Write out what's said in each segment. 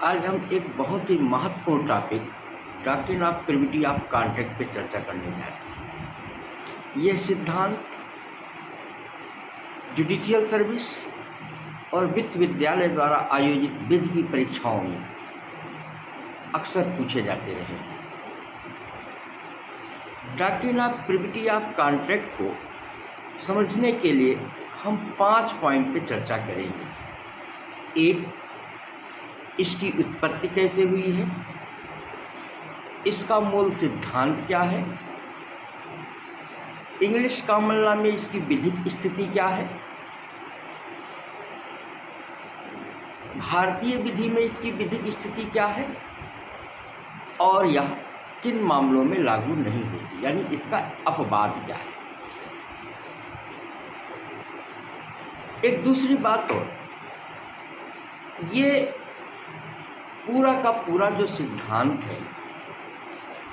आज हम एक बहुत ही महत्वपूर्ण topic doctrine of privity of contract पे चर्चा करने जा रहे हैं। यह सिद्धांत जुडिशियल सर्विस और विश्वविद्यालय द्वारा आयोजित विधि की परीक्षाओं में अक्सर पूछे जाते रहे हैं। Doctrine of privity of contract को समझने के लिए हम 5 पॉइंट पे चर्चा करेंगे। एक, इसकी उत्पत्ति कैसे हुई है, इसका मूल सिद्धांत क्या है, इंग्लिश कॉमन लॉ में इसकी विधिक स्थिति क्या है, भारतीय विधि में इसकी विधिक स्थिति क्या है और यह किन मामलों में लागू नहीं होती, यानी इसका अपवाद क्या है। एक दूसरी बात और, ये पूरा का पूरा जो सिद्धांत है,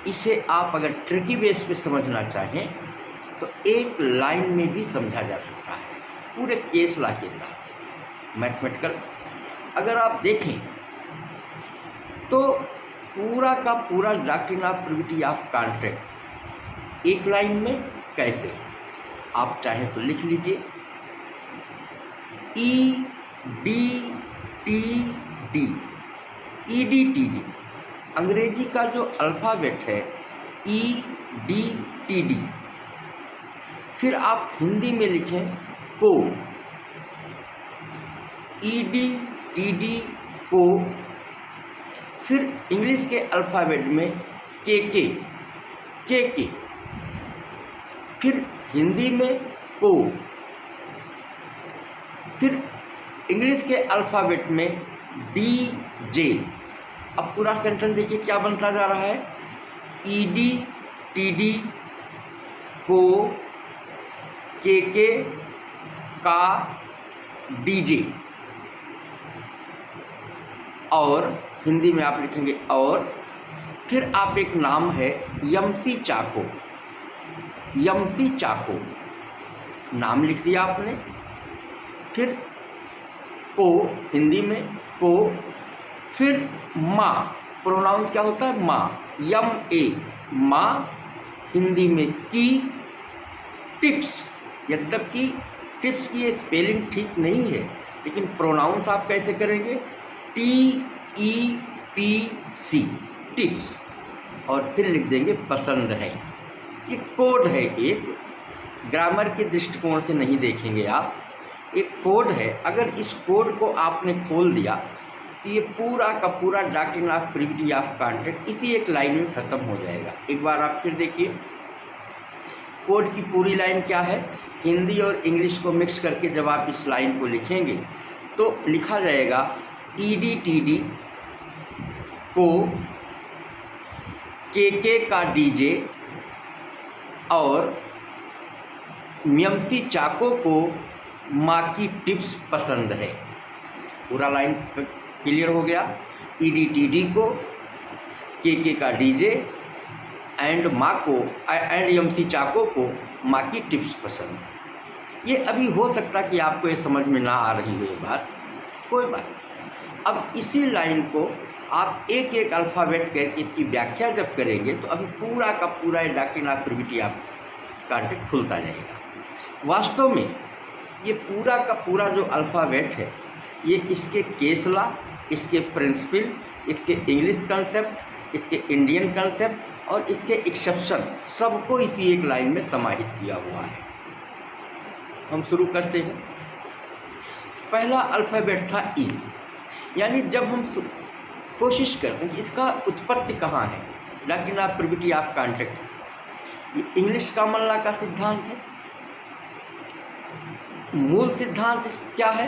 इसे आप अगर ट्रिकी बेस पे समझना चाहें तो एक लाइन में भी समझा जा सकता है, पूरे केस लॉ के साथ मैथमेटिकल। अगर आप देखें तो पूरा का पूरा doctrine of privity of contract एक लाइन में कैसे, आप चाहें तो लिख लीजिए EDTD। अंग्रेजी का जो अल्फ़ाबेट है EDTD, फिर आप हिंदी में लिखें को, EDTD को, फिर इंग्लिश के अल्फ़ाबेट में KK, फिर हिंदी में को, फिर इंग्लिश के अल्फ़ाबेट में DJ। अब पूरा सेंटेंस देखिए क्या बनता जा रहा है, EDTD को, KK का DJ, और हिंदी में आप लिखेंगे और, फिर आप एक नाम है यमसी चाको, नाम लिख दिया आपने, फिर को हिंदी में को, फिर माँ, प्रोनाउंस क्या होता है माँ, MA माँ, हिंदी में की, टिप्स, यद्यपि टिप्स की ये स्पेलिंग ठीक नहीं है, लेकिन प्रोनाउंस आप कैसे करेंगे TEPC, टिप्स, और फिर लिख देंगे पसंद है। ये कोड है, एक ग्रामर के दृष्टिकोण से नहीं देखेंगे आप, एक कोड है। अगर इस कोड को आपने खोल दिया तो ये पूरा का पूरा doctrine of privity of contract इसी एक लाइन में ख़त्म हो जाएगा। एक बार आप फिर देखिए कोड की पूरी लाइन क्या है, हिंदी और इंग्लिश को मिक्स करके जब आप इस लाइन को लिखेंगे तो लिखा जाएगा EDTD को, KK का DJ, और म्यमसी चाको को माँ की टिप्स पसंद है। पूरा लाइन क्लियर हो गया। EDTD को, KK का DJ एंड माँ को एंड यमसी चाको को माँ की टिप्स पसंद। ये अभी हो सकता कि आपको ये समझ में ना आ रही हो ये बात, कोई बात। अब इसी लाइन को आप एक एक अल्फ़ाबेट करके इसकी व्याख्या जब करेंगे तो अभी पूरा का पूरा doctrine of privity of contract खुलता जाएगा। वास्तव में ये पूरा का पूरा जो अल्फ़ाबेट है, ये इसके केस लॉ, इसके प्रिंसिपल, इसके इंग्लिश कंसेप्ट, इसके इंडियन कंसेप्ट और इसके एक्सेप्शन, सबको इसी एक लाइन में समाहित किया हुआ है। हम शुरू करते हैं। पहला अल्फ़ाबेट था E, यानी जब हम कोशिश करते हैं कि इसका उत्पत्ति कहाँ है, doctrine of privity of contract, ये इंग्लिश कॉमन लॉ का सिद्धांत है। मूल सिद्धांत क्या है,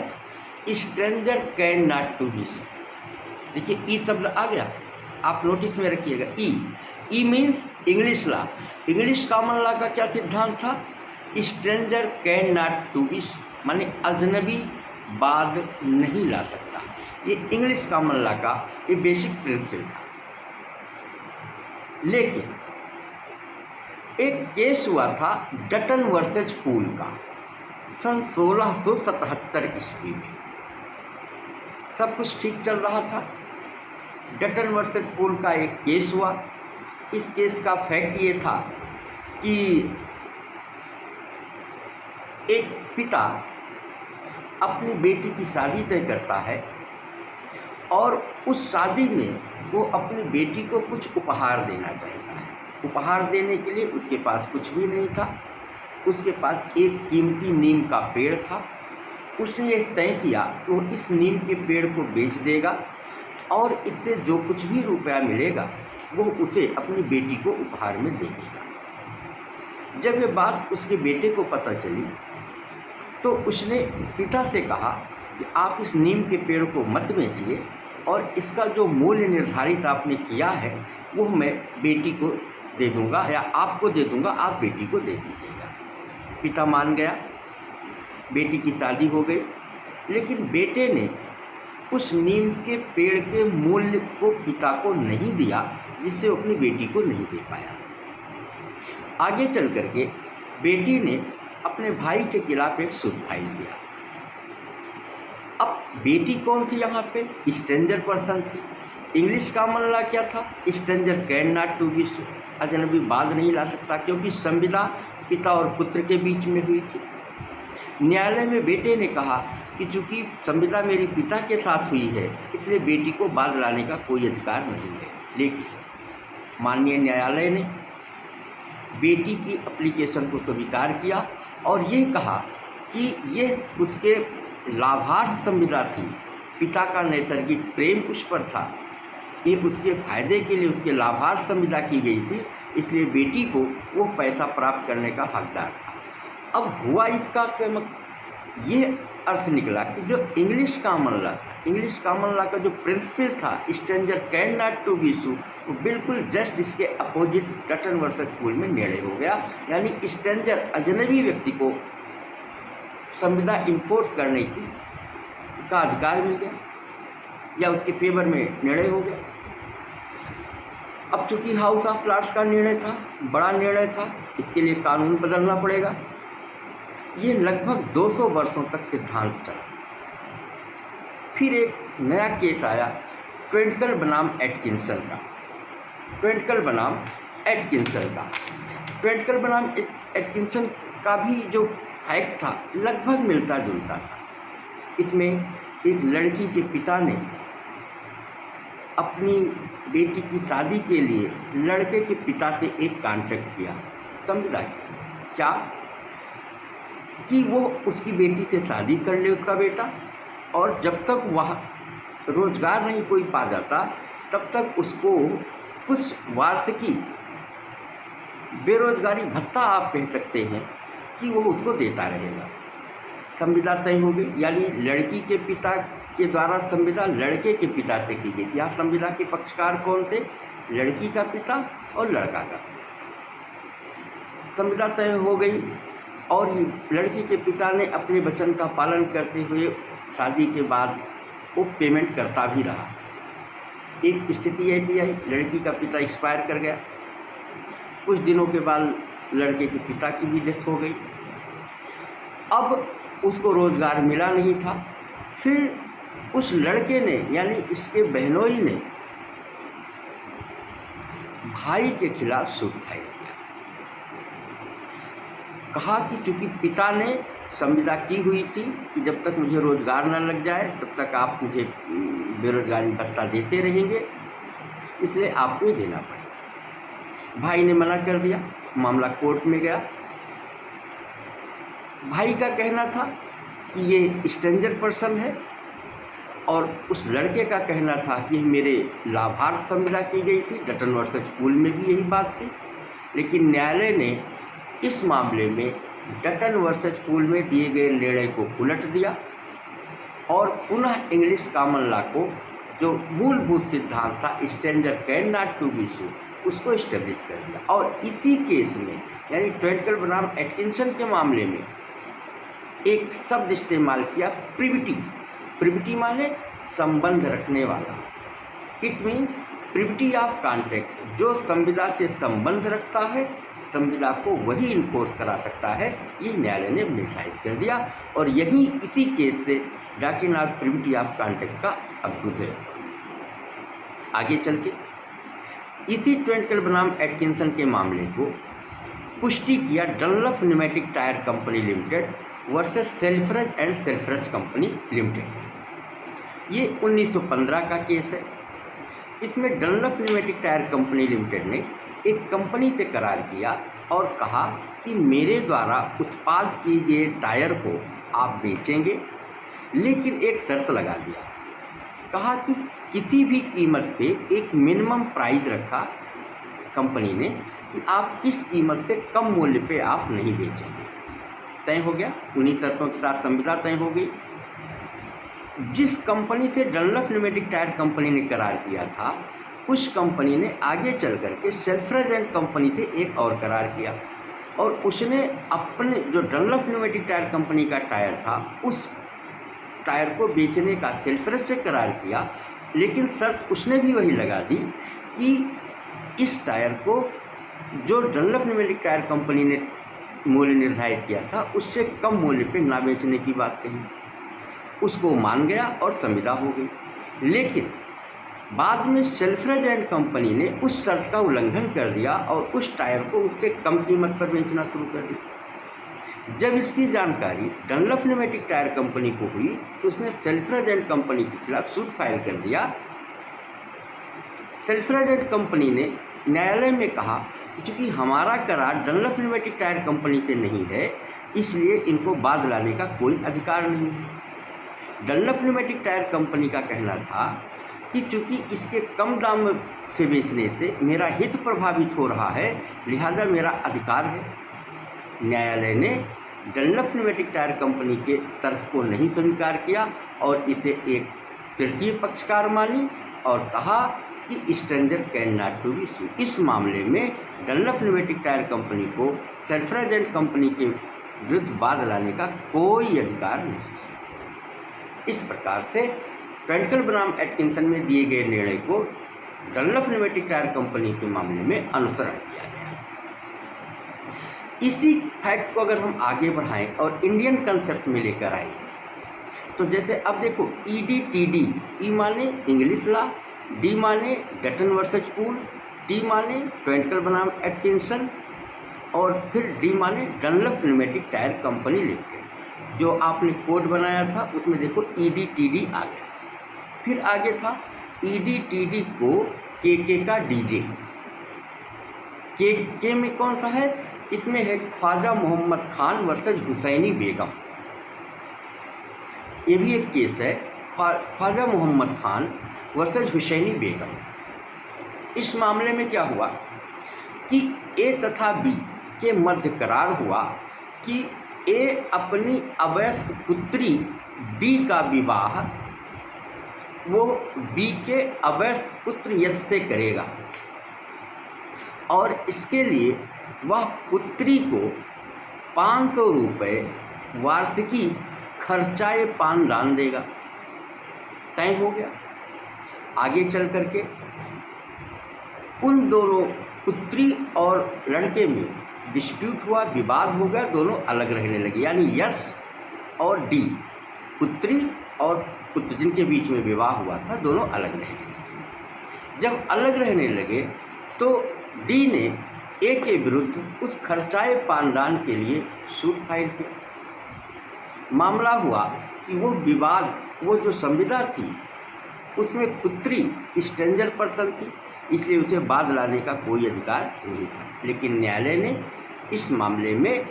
stranger can not to be sue. देखिए ई शब्द आ गया, आप नोटिस में रखिएगा। E means English law. English common law का क्या सिद्धांत था, stranger can not to be sue, माने अजनबी बाद नहीं ला सकता। ये इंग्लिश कॉमन लॉ का ये बेसिक प्रिंसिपल था। लेकिन एक केस हुआ था डटन वर्सेज पूल का, सन 1677 ईस्वी में। सब कुछ ठीक चल रहा था, डटन वर्सेस पोल का एक केस हुआ। इस केस का फैक्ट ये था कि एक पिता अपनी बेटी की शादी तय करता है और उस शादी में वो अपनी बेटी को कुछ उपहार देना चाहता है। उपहार देने के लिए उसके पास कुछ भी नहीं था। उसके पास एक कीमती नीम का पेड़ था। उसने ये तय किया कि वो इस नीम के पेड़ को बेच देगा और इससे जो कुछ भी रुपया मिलेगा वो उसे अपनी बेटी को उपहार में दे देगा। जब ये बात उसके बेटे को पता चली तो उसने पिता से कहा कि आप इस नीम के पेड़ को मत बेचिए और इसका जो मूल्य निर्धारित आपने किया है वो मैं बेटी को दे दूँगा या आपको दे दूँगा, आप बेटी को दे दीजिएगा। पिता मान गया, बेटी की शादी हो गई। लेकिन बेटे ने उस नीम के पेड़ के मूल्य को पिता को नहीं दिया, जिससे वो अपनी बेटी को नहीं दे पाया। आगे चल करके बेटी ने अपने भाई के खिलाफ एक सूट फाइल किया। अब बेटी कौन थी यहाँ पे? स्ट्रेंजर पर्सन थी। इंग्लिश कॉमन लॉ क्या था? Stranger can not to be sued, अजनबी बात नहीं ला सकता, क्योंकि संविदा पिता और पुत्र के बीच में हुई थी। न्यायालय में बेटे ने कहा कि चूँकि संविदा मेरे पिता के साथ हुई है इसलिए बेटी को बाद लाने का कोई अधिकार नहीं है। लेकिन माननीय न्यायालय ने बेटी की एप्लीकेशन को स्वीकार किया और ये कहा कि ये उसके लाभार्थ संविदा थी, पिता का नैसर्गिक प्रेम उस पर था, ये उसके फायदे के लिए उसके लाभार्थ संविदा की गई थी, इसलिए बेटी को वो पैसा प्राप्त करने का हकदार था। अब हुआ इसका ये अर्थ निकला कि जो इंग्लिश कॉमन लॉ था, इंग्लिश कॉमन लॉ का जो प्रिंसिपल था stranger can not to be sued, वो बिल्कुल जस्ट इसके अपोजिट डटन वर्सेस पोल में निर्णय हो गया। यानी स्ट्रेंजर अजनबी व्यक्ति को संविदा इम्पोर्ट करने का अधिकार मिल गया या उसके फेवर में निर्णय हो गया। अब चूंकि हाउस ऑफ लॉर्ड्स का निर्णय था, बड़ा निर्णय था, इसके लिए कानून बदलना पड़ेगा। ये लगभग 200 वर्षों तक सिद्धांत चला। फिर एक नया केस आया ट्वेंटिकल बनाम एटकिंसन का। ट्वेंटिकल बनाम एटकिंसन का भी जो फैक्ट था लगभग मिलता जुलता था। इसमें एक लड़की के पिता ने अपनी बेटी की शादी के लिए लड़के के पिता से एक कॉन्ट्रैक्ट किया, संविदा क्या कि वो उसकी बेटी से शादी कर ले उसका बेटा, और जब तक वह रोजगार नहीं कोई पा जाता तब तक उसको कुछ वार्षिकी बेरोजगारी भत्ता आप कह सकते हैं कि वो उसको देता रहेगा। संविदा तय हो गई, यानी लड़की के पिता के द्वारा संविदा लड़के के पिता से की गई थी। यहाँ संविदा के पक्षकार कौन थे? लड़की का पिता और लड़का का। संविदा तय हो गई और लड़की के पिता ने अपने वचन का पालन करते हुए शादी के बाद वो पेमेंट करता भी रहा। एक स्थिति ऐसी आई, लड़की का पिता एक्सपायर कर गया। कुछ दिनों के बाद लड़के के पिता की भी डेथ हो गई। अब उसको रोज़गार मिला नहीं था। फिर उस लड़के ने यानी इसके बहनोई ने भाई के खिलाफ सूट फाइल किया। कहा कि चूंकि पिता ने संविदा की हुई थी कि जब तक मुझे रोज़गार न लग जाए तब तक आप मुझे बेरोजगारी भत्ता देते रहेंगे, इसलिए आपको ही देना पड़ेगा। भाई ने मना कर दिया, मामला कोर्ट में गया। भाई का कहना था कि ये स्ट्रेंजर पर्सन है और उस लड़के का कहना था कि मेरे लाभार्थ संविदा की गई थी। डटन वर्सेस पोल में भी यही बात थी। लेकिन न्यायालय ने इस मामले में डटन वर्सेस पोल में दिए गए निर्णय को उलट दिया और पुनः इंग्लिश कॉमन लॉ को जो मूलभूत सिद्धांत था stranger can not to be sued, उसको इस्टेब्लिश कर दिया। और इसी केस में यानी ट्वेंटिकल बनाम एटकिंसन के मामले में एक शब्द इस्तेमाल किया, प्रिविटी। प्रिविटी माने संबंध रखने वाला। It means privity of contract, जो संविदा से संबंध रखता है संविदा को वही इन्फोर्स करा सकता है, ये न्यायालय ने निर्धारित कर दिया। और यही इसी केस से doctrine of privity of contract का अद्भुत है। आगे चल के इसी ट्वेंटल बनाम एटकिंसन के मामले को पुष्टि किया Dunlop pneumatic tyre company limited versus Selfridge and Selfridge company limited. ये 1915 का केस है। इसमें Dunlop pneumatic tyre company limited ने एक कंपनी से करार किया और कहा कि मेरे द्वारा उत्पाद किए गए टायर को आप बेचेंगे, लेकिन एक शर्त लगा दिया। कहा कि किसी भी कीमत पे एक मिनिमम प्राइस रखा कंपनी ने कि आप इस कीमत से कम मूल्य पे आप नहीं बेचेंगे। तय हो गया, उन्हीं शर्तों के साथ संविदा तय हो गई। जिस कंपनी से डनलप न्यूमेटिक टायर कंपनी ने करार किया था, उस कंपनी ने आगे चल करके सेल्फ्रज एंड कंपनी से एक और करार किया और उसने अपने जो डनलप न्यूमेटिक टायर कंपनी का टायर था, उस टायर को बेचने का सेल्फ्रज से करार किया, लेकिन शर्त उसने भी वही लगा दी कि इस टायर को जो डनलप न्यूमेटिक टायर कंपनी ने मूल्य निर्धारित किया था उससे कम मूल्य पे ना बेचने की बात कही। उसको मान गया और संविदा हो गई। लेकिन बाद में सेल्फ्रज एंड कंपनी ने उस शर्त का उल्लंघन कर दिया और उस टायर को उससे कम कीमत पर बेचना शुरू कर दिया। जब इसकी जानकारी डनलप न्यूमेटिक टायर कंपनी को हुई तो उसने सेल्फ्रज एंड कंपनी के खिलाफ सूट फाइल कर दिया। सेल्फ्रज एंड कंपनी ने न्यायालय में कहा कि चूँकि हमारा करार डनलप न्यूमेटिक टायर कंपनी से नहीं है, इसलिए इनको बाद लाने का कोई अधिकार नहीं है। डनलप न्यूमेटिक टायर कंपनी का कहना था कि चूँकि इसके कम दाम से बेचने से मेरा हित प्रभावित हो रहा है, लिहाजा मेरा अधिकार है। न्यायालय ने डनलप न्यूमेटिक टायर कंपनी के तर्क को नहीं स्वीकार किया और इसे एक तृतीय पक्षकार मानी और कहा कि stranger can not to be sued. इस मामले में डनलप न्यूमेटिक टायर कंपनी को सेल्फ्रज एंड कंपनी के विरुद्ध बाद लाने का कोई अधिकार नहीं। इस प्रकार से ट्वेंटल बनाम एटकिंसन में दिए गए निर्णय को डनलप न्यूमेटिक टायर कंपनी के मामले में अनुसरण किया गया। इसी फैक्ट को अगर हम आगे बढ़ाएं और इंडियन कंसेप्ट में लेकर आए तो जैसे अब देखो EDTD, ई माने इंग्लिश लॉ, डी माने डटन वर्सेस पूल, टी माने ट्वेंटल बनाम एटकिंसन और फिर डी माने Dunlop pneumatic tyre company limited. जो आपने कोड बनाया था उसमें देखो EDTD आ गया। फिर आगे था EDTD को KK का DJ। के में कौन सा है? इसमें है ख्वाजा मोहम्मद खान वर्सेस हुसैनी बेगम। ये भी एक केस है, ख्वाजा मोहम्मद खान वर्सेस हुसैनी बेगम। इस मामले में क्या हुआ कि A तथा B के मध्य करार हुआ कि A अपनी अवयस्क पुत्री D का विवाह वो B के अवयस्क पुत्र यश से करेगा और इसके लिए वह पुत्री को 500 रुपये वार्षिकी खर्चाए पानदान देगा। तय हो गया। आगे चल करके उन दोनों पुत्री और लड़के में डिस्प्यूट हुआ, विवाद हो गया, दोनों अलग रहने लगे। यानी यश और डी, पुत्री और पुत्र जिनके बीच में विवाह हुआ था, दोनों अलग रहने लगे। जब अलग रहने लगे तो डी ने ए के विरुद्ध उस खर्चाए पानदान के लिए सूट फाइल किया। मामला हुआ कि वो विवाद, वो जो संविदा थी उसमें पुत्री स्ट्रेंजर पर्सन थी, इसलिए उसे बाद लाने का कोई अधिकार नहीं था। लेकिन न्यायालय ने इस मामले में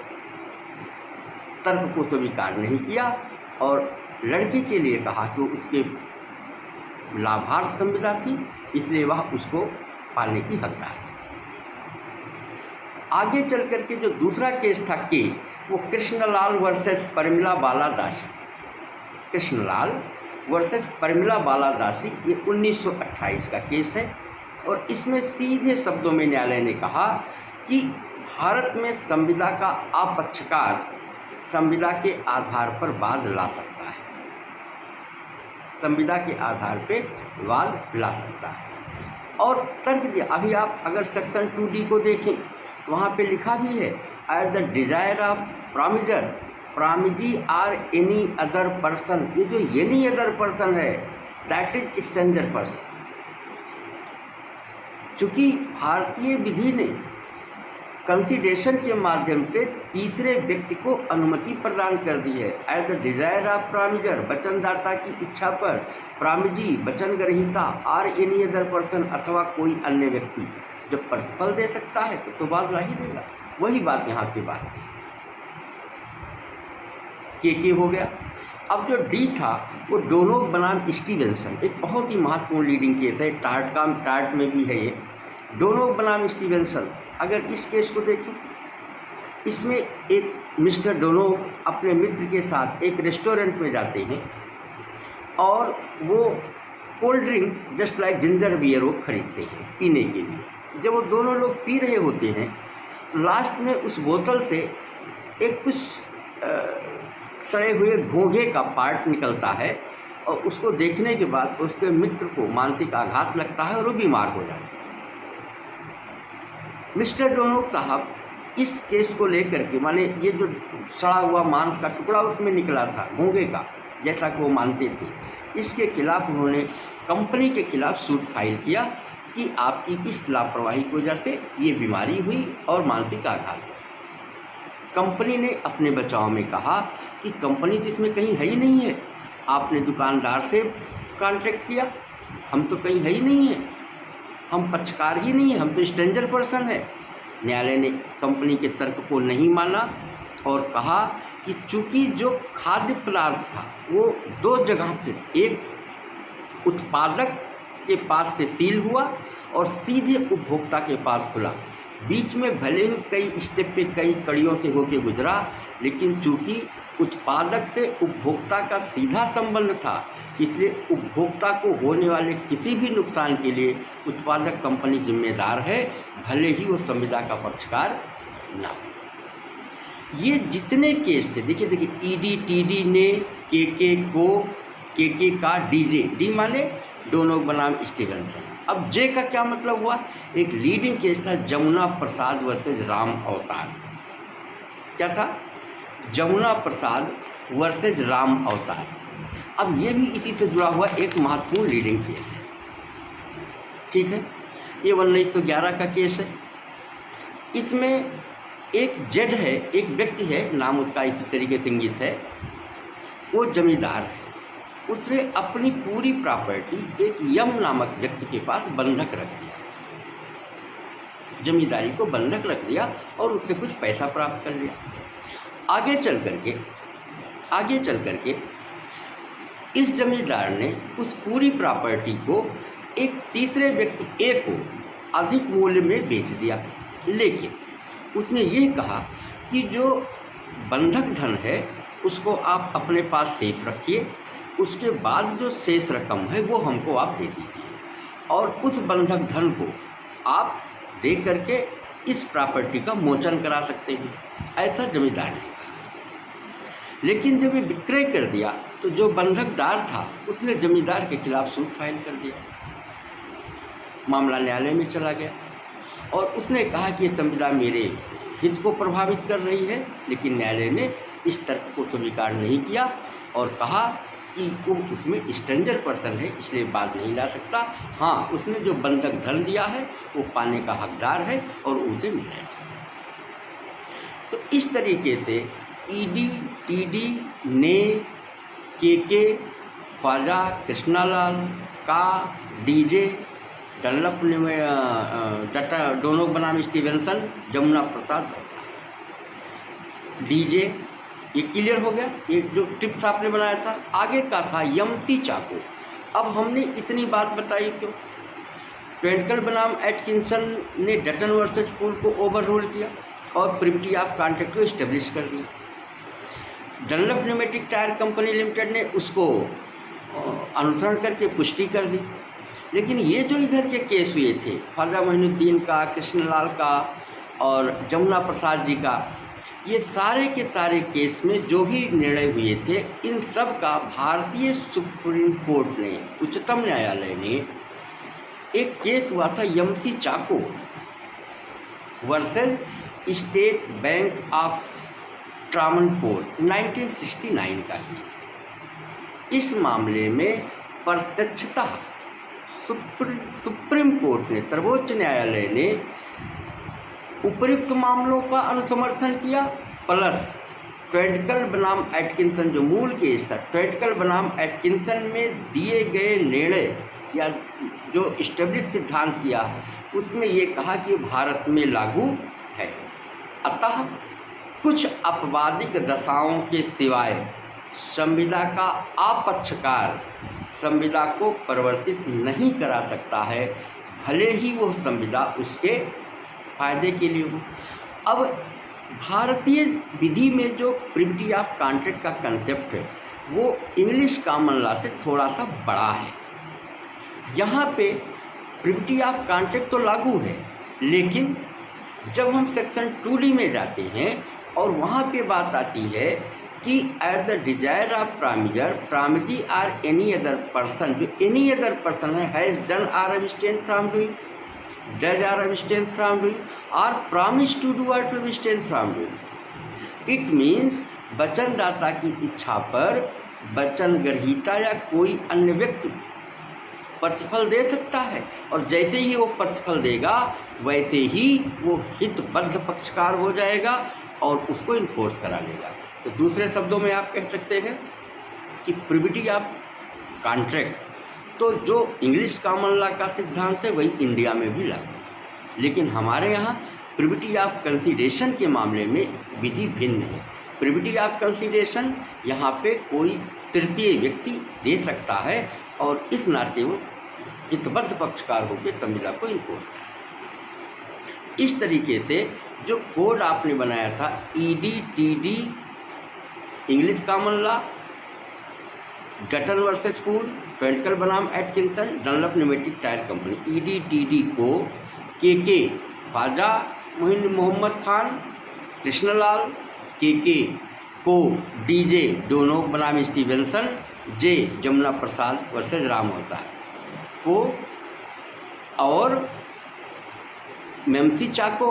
तर्क को स्वीकार नहीं किया और लड़की के लिए कहा कि उसके लाभार्थ संविदा थी, इसलिए वह उसको पाने की हकदार है। आगे चल करके जो दूसरा केस था के, वो कृष्णलाल वर्सेस परमिला बाला दासी। कृष्णलाल वर्सेस परमिला बाला दासी, ये 1928 का केस है और इसमें सीधे शब्दों में न्यायालय ने कहा कि भारत में संविदा का अपक्षकार संविदा के आधार पर वाद ला सकता है, संविदा के आधार पे वाद ला सकता है। और तर्क दिया, अभी आप अगर सेक्शन 2D को देखें तो वहाँ पे लिखा भी है, at the desire of promisor, promisee or any other person. ये जो एनी अदर पर्सन है दैट इज स्ट्रेंजर पर्सन। चूँकि भारतीय विधि ने कंसिडरेशन के माध्यम से तीसरे व्यक्ति को अनुमति प्रदान कर दी है। एट द डिजायर ऑफ प्रामिजर, वचनदाता की इच्छा पर प्रामिजी, वचन ग्रहीता और एनी अदर पर्सन अथवा कोई अन्य व्यक्ति जब प्रतिफल दे सकता है तो बात ही देगा। वही बात यहाँ की बात है। के हो गया। अब जो डी था वो डोनोग बनाम स्टीवेंसन, एक बहुत ही महत्वपूर्ण लीडिंग केस है। टार्ट में भी है ये। डोनोग बनाम स्टीवेंसन, अगर इस केस को देखें, इसमें एक मिस्टर डोनोग अपने मित्र के साथ एक रेस्टोरेंट में जाते हैं और वो cold drink just like ginger beer वो खरीदते हैं पीने के लिए। जब वो दोनों लोग पी रहे होते हैं, लास्ट में उस बोतल से एक कुछ सड़े हुए घोंघे का पार्ट निकलता है और उसको देखने के बाद उसके मित्र को मानसिक आघात लगता है और वो बीमार हो जाता है। मिस्टर डोनोग साहब इस केस को लेकर के, माने ये जो सड़ा हुआ मांस का टुकड़ा उसमें निकला था घोंघे का, जैसा कि वो मानते थे, इसके खिलाफ उन्होंने कंपनी के खिलाफ सूट फाइल किया कि आपकी इस लापरवाही की वजह से ये बीमारी हुई और मानसिक आघात हुआ। कंपनी ने अपने बचाव में कहा कि कंपनी तो इसमें कहीं है ही नहीं है, आपने दुकानदार से कॉन्ट्रैक्ट किया, हम तो कहीं है ही नहीं है, हम पक्षकार ही नहीं है, हम तो स्ट्रेंजर पर्सन है। न्यायालय ने कंपनी के तर्क को नहीं माना और कहा कि चूंकि जो खाद्य पदार्थ था वो दो जगह से, एक उत्पादक के पास से सील हुआ और सीधे उपभोक्ता के पास खुला, बीच में भले ही कई स्टेप पे कई कड़ियों से होके गुजरा, लेकिन चूंकि उत्पादक से उपभोक्ता का सीधा संबंध था, इसलिए उपभोक्ता को होने वाले किसी भी नुकसान के लिए उत्पादक कंपनी जिम्मेदार है, भले ही वो संविदा का पक्षकार ना हो। ये जितने केस थे, देखिए ईडी टीडी ने के का डीजे, डी माने डोनोग बनाम स्टीवेंसन। अब जे का क्या मतलब हुआ? एक लीडिंग केस था जमुना प्रसाद वर्सेज राम अवतार। क्या था? जमुना प्रसाद वर्सेज राम अवतार। अब ये भी इसी से जुड़ा हुआ एक महत्वपूर्ण लीडिंग केस है, ठीक है। ये 1911 का केस है। इसमें एक जेड है, एक व्यक्ति है, नाम उसका इसी तरीके से इंगित है, वो जमींदार है। उसने अपनी पूरी प्रॉपर्टी एक यम नामक व्यक्ति के पास बंधक रख दिया, जमींदारी को बंधक रख दिया और उससे कुछ पैसा प्राप्त कर लिया। आगे चल करके इस जमींदार ने उस पूरी प्रॉपर्टी को एक तीसरे व्यक्ति ए को अधिक मूल्य में बेच दिया, लेकिन उसने ये कहा कि जो बंधक धन है उसको आप अपने पास सेफ रखिए, उसके बाद जो शेष रकम है वो हमको आप दे दीजिए और उस बंधक धन को आप दे करके इस प्रॉपर्टी का मोचन करा सकते हैं, ऐसा जमींदार ने कहा। लेकिन जब ये विक्रय कर दिया तो जो बंधकदार था उसने जमींदार के खिलाफ सूट फाइल कर दिया। मामला न्यायालय में चला गया और उसने कहा कि ये संविदा मेरे हित को प्रभावित कर रही है, लेकिन न्यायालय ने इस तर्क को स्वीकार नहीं किया और कहा कि वो उसमें स्ट्रेंजर पर्सन है, इसलिए बात नहीं ला सकता। हाँ, उसने जो बंधक धन दिया है वो पाने का हकदार है और उसे मिलेगा। तो इस तरीके से ईडी टीडी ने के ख्वाजा, कृष्णालाल का, डीजे, डनलप डोनोग बनाम स्टीवेंसन, जमुना प्रसाद, डीजे, ये क्लियर हो गया। ये जो टिप्स आपने बनाया था। आगे का था यमती चाकू। अब हमने इतनी बात बताई क्यों? ट्वेंकल बनाम एटकिंसन ने डटन वर्सेज पूल को ओवर रूल किया और प्रिविटी ऑफ कॉन्ट्रैक्ट को इस्टेब्लिश कर दिया। Dunlop pneumatic tyre company limited ने उसको अनुसरण करके पुष्टि कर दी। लेकिन ये जो इधर के केस हुए थे, ख्वाजा मोइनुद्दीन का, कृष्णलाल का और जमुना प्रसाद जी का, ये सारे के सारे केस में जो भी निर्णय हुए थे, इन सब का भारतीय सुप्रीम कोर्ट ने, उच्चतम न्यायालय ने, एक केस हुआ था यमती Chacko versus State Bank of Travancore 1969 का केस। इस मामले में प्रत्यक्षतः सुप्रीम कोर्ट ने, सर्वोच्च न्यायालय ने उपयुक्त मामलों का अनुसमर्थन किया, प्लस ट्वेडकल बनाम एटकिंसन जो मूल केस था, ट्वेडकल बनाम एटकिंसन में दिए गए निर्णय या जो इस्टेब्लिश सिद्धांत किया है उसमें ये कहा कि भारत में लागू है। अतः कुछ आपवादिक दशाओं के सिवाय संविदा का अपक्षकार संविदा को परिवर्तित नहीं करा सकता है, भले ही वो संविदा उसके फायदे के लिए हो। अब भारतीय विधि में जो प्रिविटी ऑफ कॉन्ट्रैक्ट का कंसेप्ट है वो इंग्लिश कॉमन लॉ से थोड़ा सा बड़ा है। यहाँ पे प्रिविटी ऑफ कॉन्ट्रैक्ट तो लागू है, लेकिन जब हम सेक्शन 2D में जाते हैं और वहाँ पे बात आती है कि at the desire of promisee or any other person, जो एनी अदर पर्सन है has done or abstain from doing, does or abstain from doing और promise to do or to abstain from doing. It means वचनदाता की इच्छा पर वचन ग्रहीता या कोई अन्य व्यक्ति प्रतिफल दे सकता है, और जैसे ही वो प्रतिफल देगा वैसे ही वो हितबद्ध पक्षकार हो जाएगा और उसको इन्फोर्स करा लेगा। तो दूसरे शब्दों में आप कह सकते हैं कि प्रिविटी ऑफ कॉन्ट्रैक्ट तो जो इंग्लिश कॉमन लॉ का सिद्धांत है वही इंडिया में भी लागू, लेकिन हमारे यहाँ प्रिविटी ऑफ कंसीडरेशन के मामले में विधि भिन्न है। प्रिविटी ऑफ कंसीडरेशन यहाँ पे कोई तृतीय व्यक्ति दे सकता है और इस नाते वो हितबद्ध पक्षकार होकर संविदा को इन्फोर्स करें। इस तरीके से जो कोड आपने बनाया था EDTD English common law, Dutton versus फूड, ट्वेडकल बनाम Atkinson, Dunlop pneumatic tyre company, EDTD को KK ख्वाजा मोहम्मद खान, कृष्णलाल, KK को DJ डोनोक बनाम Stevenson, J Jamuna Prasad versus Ram होता है को, और मेमसी Chacko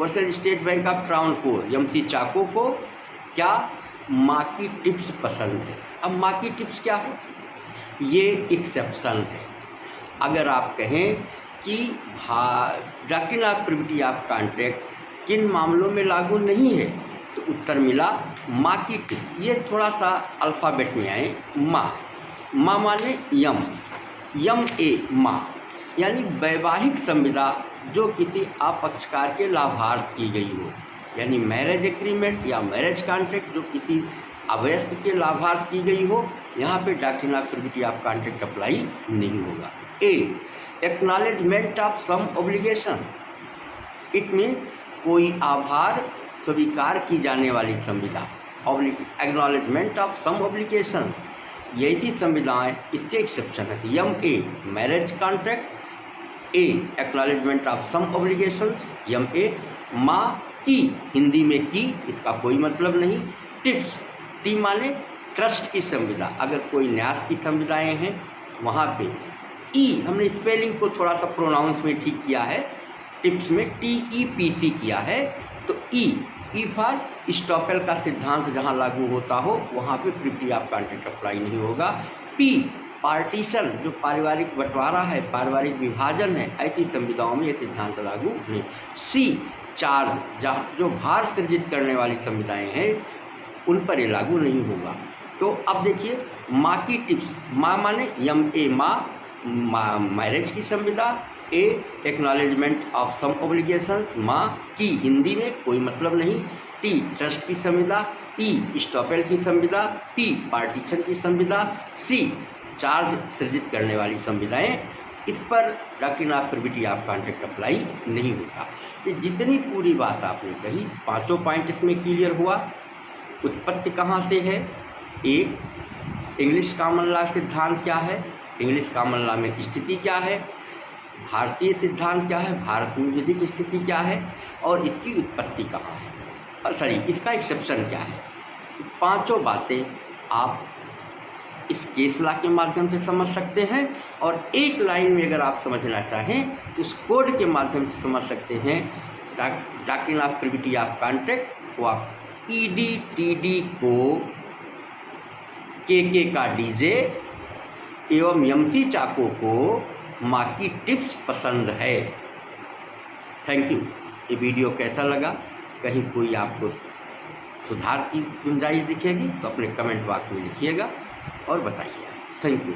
versus State Bank of Travancore, MC Chacko को क्या माँ की टिप्स पसंद है। अब माँ की टिप्स क्या है, ये एक्सेप्शन है। अगर आप कहें कि doctrine of privity of contract किन मामलों में लागू नहीं है, तो उत्तर मिला माँ की टिप्स। ये थोड़ा सा अल्फ़ाबेट में आए, माँ, माँ माने यम ए माँ, यानी वैवाहिक संविदा जो किसी अपक्षकार के लाभार्थ की गई हो, यानी मैरिज एग्रीमेंट या मैरिज कॉन्ट्रैक्ट जो किसी अवयस्क के लाभार्थ की गई हो, यहाँ पे doctrine of privity of contract apply नहीं होगा। A acknowledgement of some obligation, it means कोई आभार स्वीकार की जाने वाली संविदा, एक्नॉलेजमेंट ऑफ सम ऑब्लिगेशंस, यही संविधाएँ इसके एक्सेप्शन है। यम a marriage contract, a acknowledgement of some obligations, यम ए माँ की, हिंदी में की, इसका कोई मतलब नहीं। टिप्स, टी माने ट्रस्ट की संविदा, अगर कोई न्यास की संविदाएँ हैं वहाँ पे ई, हमने स्पेलिंग को थोड़ा सा प्रोनाउंस में ठीक किया है, टिप्स में TEPC किया है, तो ई फॉर स्टॉपेल का सिद्धांत जहाँ लागू होता हो वहाँ पे प्रिविटी ऑफ कॉन्ट्रैक्ट अप्लाई नहीं होगा। पी पार्टीशन, जो पारिवारिक बंटवारा है, पारिवारिक विभाजन है, ऐसी संविधाओं में ये सिद्धांत लागू नहीं। सी चार्ज, जहाँ जो भार सृजित करने वाली संविधाएँ हैं उन पर ये लागू नहीं होगा। तो अब देखिए माँ की टिप्स, माँ माने यम ए माँ मैरिज की संविदा, ए एक्नॉलेजमेंट ऑफ सम ऑब्लिगेशंस, माँ की, हिंदी में कोई मतलब नहीं, टी ट्रस्ट की संविदा, ई स्टॉपेल की संविदा, पी पार्टीशन की संविदा, सी चार्ज सृजित करने वाली संविदाएँ, इस पर doctrine of privity of contract apply नहीं होता। ये जितनी पूरी बात आपने कही, पांचों पॉइंट इसमें क्लियर हुआ। उत्पत्ति कहाँ से है, एक इंग्लिश कॉमन लॉ सिद्धांत क्या है, इंग्लिश कॉमन लॉ में स्थिति क्या है, भारतीय सिद्धांत क्या है, भारत में विधिक स्थिति क्या है, और इसकी उत्पत्ति कहाँ है, और सॉरी इसका एक्सेप्शन क्या है। पांचों बातें आप इस केस लॉ के माध्यम से समझ सकते हैं, और एक लाइन में अगर आप समझना चाहें तो उस कोड के माध्यम से समझ सकते हैं। Doctrine of privity of contract को आप EDTD को KK का DJ एवं यमसी चाको को माँ की टिप्स पसंद है। Thank you. ये वीडियो कैसा लगा, कहीं कोई आपको सुधार की गुंजाइश दिखेगी तो अपने कमेंट बॉक्स में लिखिएगा और बताइए। Thank you.